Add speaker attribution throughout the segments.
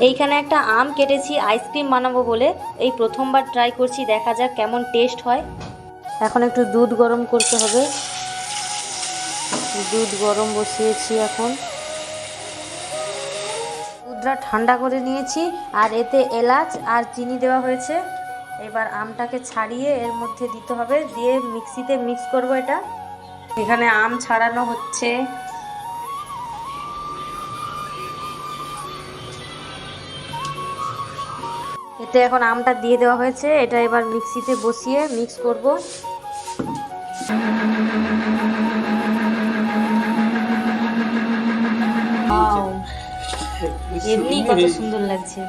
Speaker 1: এইখানে একটা আম কেটেছি আইসক্রিম বানাবো বলে, এই প্রথমবার ট্রাই করছি, দেখা যাক কেমন টেস্ট হয়। এখন একটু দুধ গরম করতে হবে, দুধ গরম বসিয়েছি। এখন দুধটা ঠান্ডা করে নিয়েছি, আর এতে এলাচ আর চিনি দেওয়া হয়েছে। এবার আমটাকে ছাড়িয়ে এর মধ্যে দিতে হবে, দিয়ে মিক্সিতে মিক্স করব এটা। এখানে আম ছাড়ানো হচ্ছে। এতে এখন আমটা দিয়ে দেওয়া হয়েছে, এটা এবার মিক্সিতে বসিয়ে মিক্স করব। এমনি কত সুন্দর লাগছে।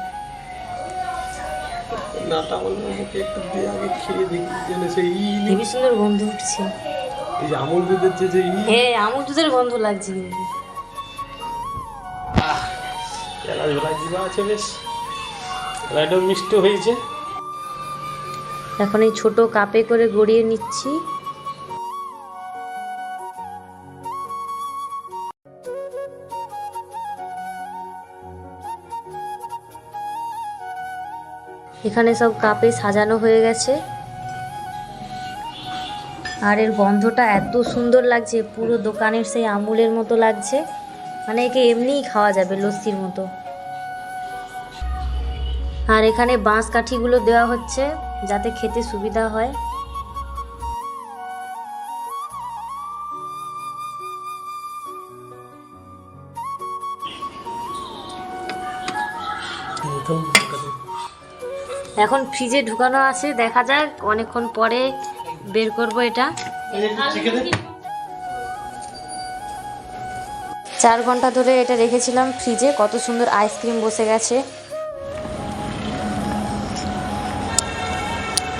Speaker 1: হেবি সুন্দর গন্ধ উঠছে।
Speaker 2: এই যে আমুল দুধের যে
Speaker 1: হ্যাঁ, আমুল দুধের গন্ধ লাগছে কিন্তু।
Speaker 2: আছে বেশ, এটাও মিষ্টি হয়েছে।
Speaker 1: এখন এই ছোট কাপে করে গড়িয়ে নিচ্ছি। এখানে সব কাপে সাজানো হয়ে গেছে, আর এর গন্ধটা এত সুন্দর লাগছে, পুরো দোকানের সেই আমুলের মতো লাগছে। মানে একে এমনিই খাওয়া যাবে লস্যির মতো। আর এখানে বাঁশ কাঠিগুলো দেওয়া হচ্ছে যাতে খেতে সুবিধা হয়। এখন ফ্রিজে ঢুকানো আছে, দেখা যাক অনেকক্ষণ পরে বের করব এটা। 4 ঘন্টা ধরে এটা রেখেছিলাম ফ্রিজে, কত সুন্দর আইসক্রিম বসে গেছে।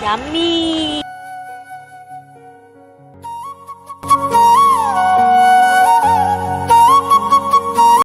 Speaker 1: ইয়াম্মি।